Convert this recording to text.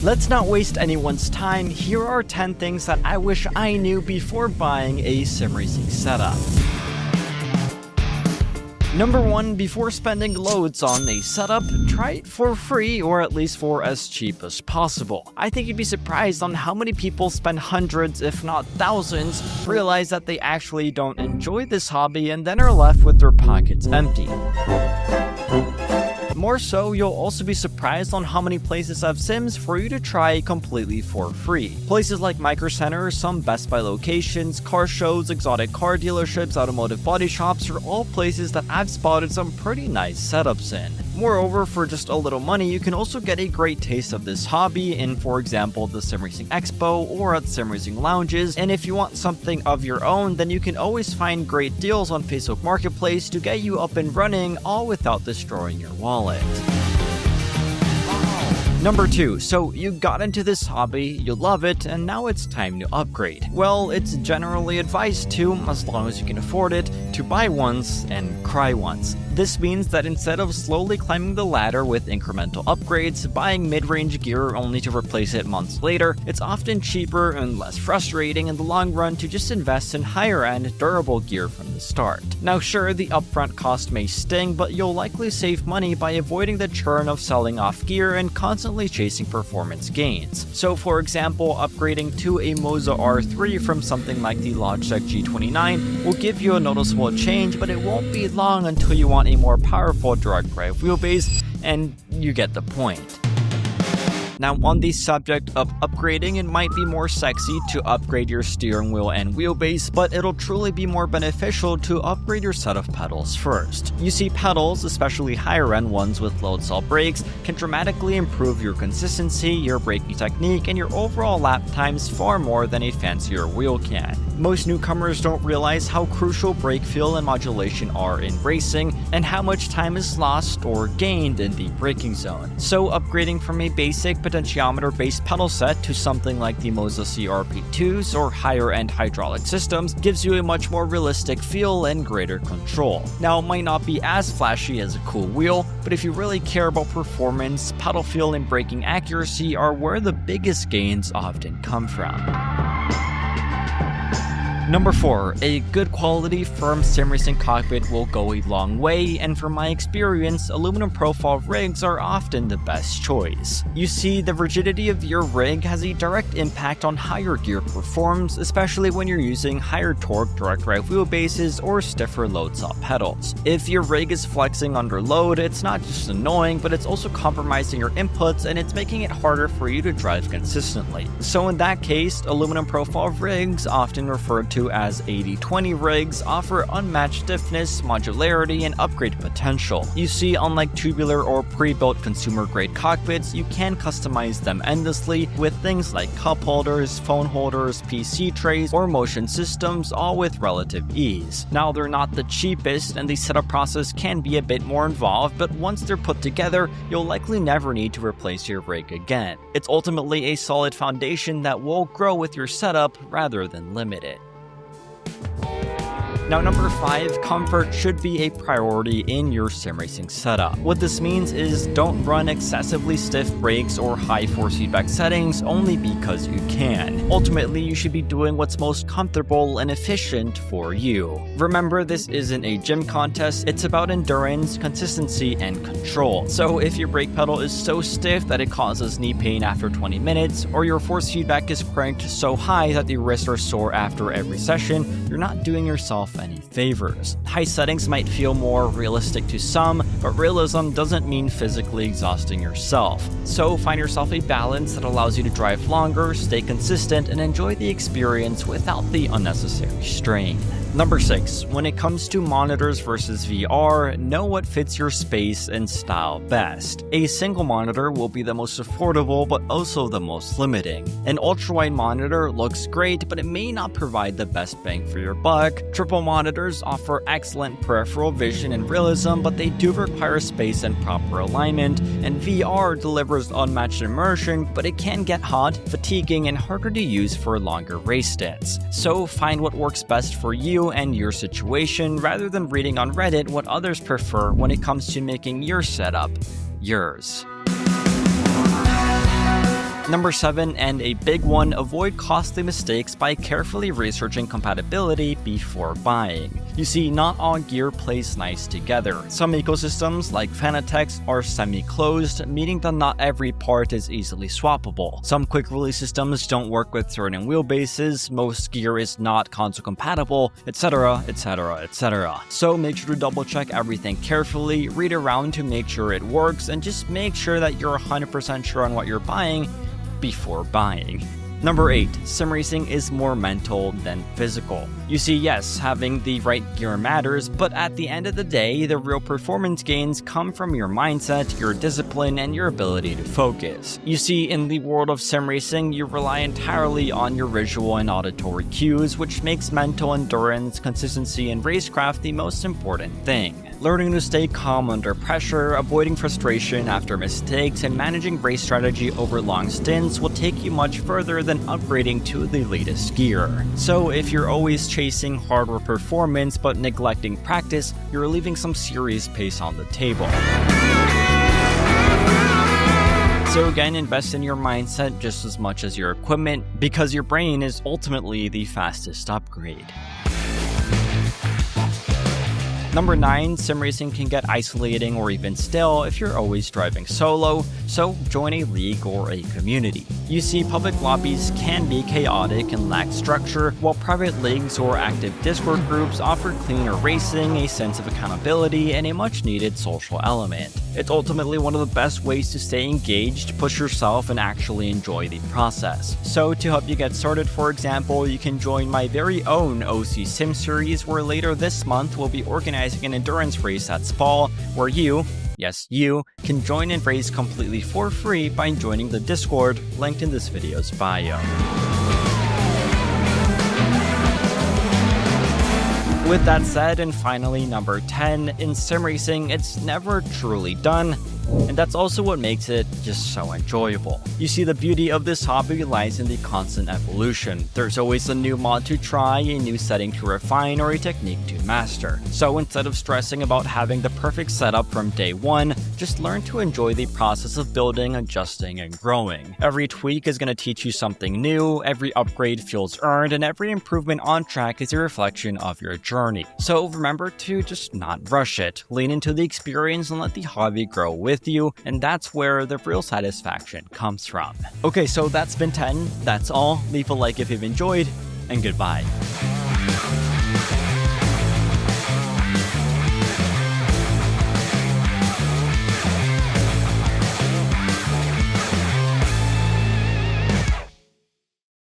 Let's not waste anyone's time. Here are 10 things that I wish I knew before buying a sim racing setup. Number 1, before spending loads on a setup, try it for free or at least for as cheap as possible. I think you'd be surprised on how many people spend hundreds, if not thousands, realize that they actually don't enjoy this hobby and then are left with their pockets empty. More so, you'll also be surprised on how many places have sims for you to try completely for free. Places like Micro Center, some Best Buy locations, car shows, exotic car dealerships, automotive body shops are all places that I've spotted some pretty nice setups in. Moreover, for just a little money, you can also get a great taste of this hobby in, for example, the Sim Racing Expo or at Sim Racing Lounges, and if you want something of your own, then you can always find great deals on Facebook Marketplace to get you up and running, all without destroying your wallet. Number 2, so you got into this hobby, you love it, and now it's time to upgrade. Well, it's generally advised to, as long as you can afford it, to buy once and cry once. This means that instead of slowly climbing the ladder with incremental upgrades, buying mid-range gear only to replace it months later, it's often cheaper and less frustrating in the long run to just invest in higher-end, durable gear from the start. Now sure, the upfront cost may sting, but you'll likely save money by avoiding the churn of selling off gear and constantly chasing performance gains. So for example, upgrading to a MOZA R3 from something like the Logitech G29 will give you a noticeable change, but it won't be long until you want a more powerful direct drive wheelbase, and you get the point. Now, on the subject of upgrading, it might be more sexy to upgrade your steering wheel and wheelbase, but it'll truly be more beneficial to upgrade your set of pedals first. You see, pedals, especially higher-end ones with load cell brakes, can dramatically improve your consistency, your braking technique, and your overall lap times far more than a fancier wheel can. Most newcomers don't realize how crucial brake feel and modulation are in racing, and how much time is lost or gained in the braking zone. So upgrading from a basic potentiometer-based pedal set to something like the MOZA CRP2s or higher-end hydraulic systems gives you a much more realistic feel and greater control. Now, it might not be as flashy as a cool wheel, but if you really care about performance, pedal feel and braking accuracy are where the biggest gains often come from. Number 4, a good quality firm sim racing cockpit will go a long way, and from my experience, aluminum profile rigs are often the best choice. You see, the rigidity of your rig has a direct impact on how your gear performs, especially when you're using higher torque direct drive wheelbases or stiffer load cell pedals. If your rig is flexing under load, it's not just annoying, but it's also compromising your inputs and it's making it harder for you to drive consistently. So in that case, aluminum profile rigs, often referred to as 80/20 rigs, offer unmatched stiffness, modularity, and upgrade potential. You see, unlike tubular or pre-built consumer-grade cockpits, you can customize them endlessly with things like cup holders, phone holders, PC trays, or motion systems, all with relative ease. Now, they're not the cheapest, and the setup process can be a bit more involved, but once they're put together, you'll likely never need to replace your rig again. It's ultimately a solid foundation that will grow with your setup rather than limit it. Now, number 5, comfort should be a priority in your sim racing setup. What this means is don't run excessively stiff brakes or high force feedback settings only because you can. Ultimately, you should be doing what's most comfortable and efficient for you. Remember, this isn't a gym contest, it's about endurance, consistency, and control. So if your brake pedal is so stiff that it causes knee pain after 20 minutes, or your force feedback is cranked so high that the wrists are sore after every session, you're not doing yourself any favors. High settings might feel more realistic to some, but realism doesn't mean physically exhausting yourself. So find yourself a balance that allows you to drive longer, stay consistent, and enjoy the experience without the unnecessary strain. Number 6, when it comes to monitors versus VR, know what fits your space and style best. A single monitor will be the most affordable, but also the most limiting. An ultra-wide monitor looks great, but it may not provide the best bang for your buck. Triple monitors offer excellent peripheral vision and realism, but they do require space and proper alignment, and VR delivers unmatched immersion, but it can get hot, fatiguing, and harder to use for longer race stints. So find what works best for you and your situation, rather than reading on Reddit what others prefer when it comes to making your setup yours. Number 7, and a big one, avoid costly mistakes by carefully researching compatibility before buying. You see, not all gear plays nice together. Some ecosystems, like Fanatec's, are semi-closed, meaning that not every part is easily swappable. Some quick-release systems don't work with certain wheelbases, most gear is not console compatible, etc, etc, etc. So make sure to double-check everything carefully, read around to make sure it works, and just make sure that you're 100% sure on what you're buying before buying. Number 8, sim racing is more mental than physical. You see, yes, having the right gear matters, but at the end of the day, the real performance gains come from your mindset, your discipline, and your ability to focus. You see, in the world of sim racing, you rely entirely on your visual and auditory cues, which makes mental endurance, consistency, and racecraft the most important thing. Learning to stay calm under pressure, avoiding frustration after mistakes, and managing race strategy over long stints will take you much further than upgrading to the latest gear. So if you're always chasing hardware performance but neglecting practice, you're leaving some serious pace on the table. So again, invest in your mindset just as much as your equipment, because your brain is ultimately the fastest upgrade. Number 9, sim racing can get isolating or even stale if you're always driving solo, so join a league or a community. You see, public lobbies can be chaotic and lack structure, while private leagues or active Discord groups offer cleaner racing, a sense of accountability, and a much needed social element. It's ultimately one of the best ways to stay engaged, push yourself, and actually enjoy the process. So to help you get started, for example, you can join my very own OC Sim series, where later this month we'll be organizing an endurance race at Spal, where you, yes you, can join and race completely for free by joining the Discord linked in this video's bio. With that said, and finally number 10, in sim racing, it's never truly done, and that's also what makes it just so enjoyable. You see, the beauty of this hobby lies in the constant evolution. There's always a new mod to try, a new setting to refine, or a technique to master. So instead of stressing about having the perfect setup from day one, just learn to enjoy the process of building, adjusting, and growing. Every tweak is going to teach you something new, every upgrade feels earned, and every improvement on track is a reflection of your journey. So remember to just not rush it, lean into the experience and let the hobby grow with you, and that's where the real satisfaction comes from. Okay, so that's been 10. That's all. Leave a like if you've enjoyed, and goodbye.